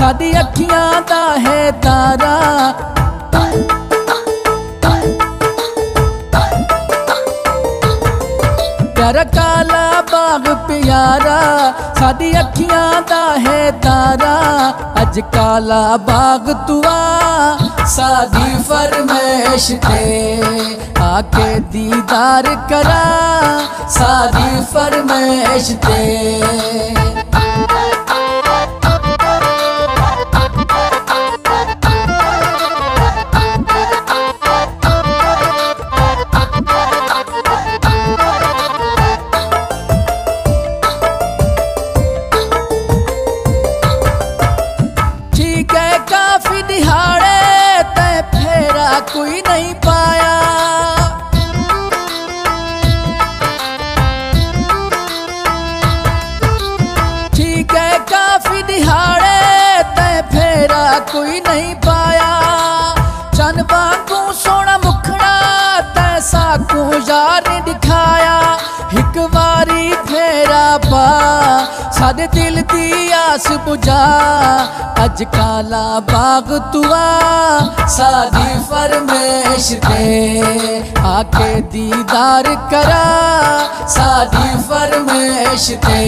साडी अखियां दा है तारा। प्यारा काला बाग प्यारा साडी अखियां दा है तारा। अज काला बाग तुआ साडी फरमाइश ते आके दीदार करा साडी फरमाइश ते। काफी दिहाड़े तै फेरा कोई नहीं पाया। ठीक है काफी दिहाड़े तै फेरा कोई नहीं पाया। चन वांगू सोना मुखड़ा तै साकू यार ने दिखाया। एक बारी फेरा पा साडे दिल दी आस बुझा। अज काला बाग तुआ साडी फरमाइश ते आके दीदार करा साडी फरमाइश ते।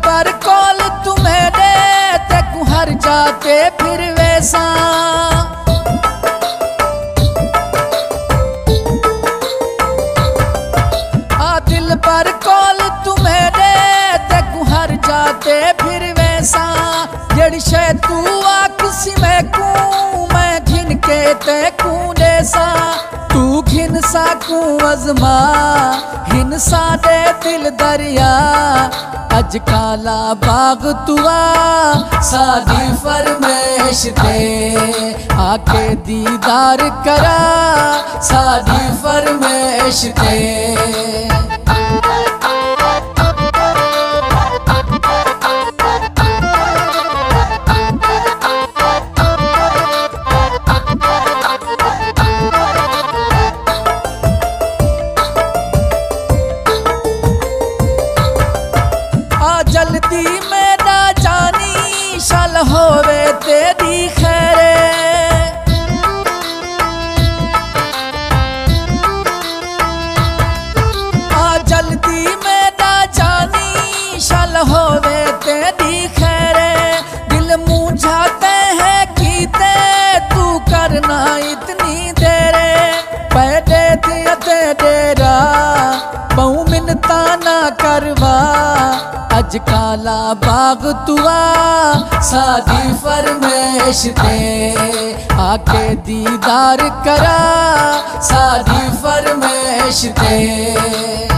पर कॉल तुम्हें दे तेकू हर जाते फिर वैसा। दिल पर कॉल तुम्हें दे तेकू हर जाते फिर वैसा। जड़ी शे तू आखसी मैं घिन के तेकू जैसा। तू घिन साकू अजमा हिन साडे दिल दरिया। अज काला बाग तुआ साडी फरमाइश ते आके दीदार करा साडी फरमाइश ते। जल्दी में ना जानी शल होवे तेरी खैरे। जल्दी में ना जानी शल होवे तेरी खैरे। दिल मूंझाते हैं कीते तू करना इतनी देरे। पैदे दिए डेरा बहु मिन्नता ना करवा। अज काला बाग तुआ साडी फरमाइश ते आके दीदार करा साडी फरमाइश ते।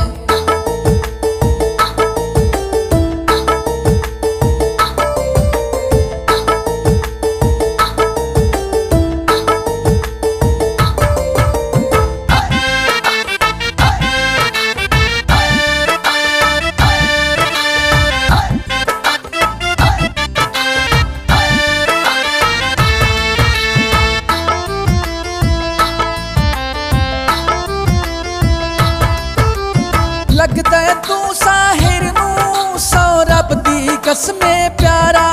लगदा है तू साहिर नू सौ रब दी कसमे प्यारा।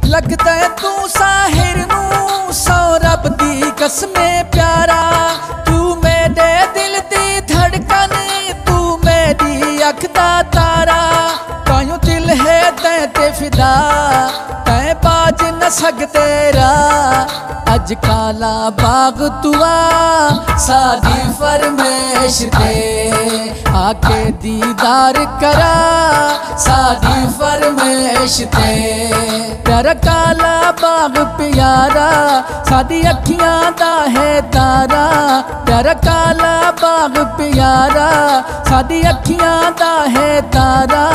लगदा है तू साहिर नू सौ रब दी कसमे प्यारा। तू मेरे दिल दी धड़कन तू मेरी अख दा तारा। तायूं दिल है तैं ते फिदा तैं बाज न सकदे रा। अज काला बाग तुआ साडी फरमाइश ते आके दीदार करा साडी फरमाइश ते। प्यारा काला बाग प्यारा साडी अखियां दा है तारा। प्यारा काला बाग प्यारा साडी अखियां दा है तारा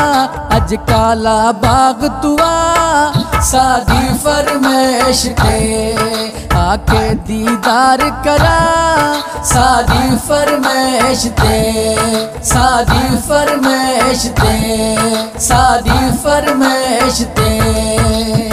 अज काला बाग तुआ साडी फरमाइश ते आके दीदार करा साडी फरमाइश ते साडी फरमाइश ते साडी फरमाइश ते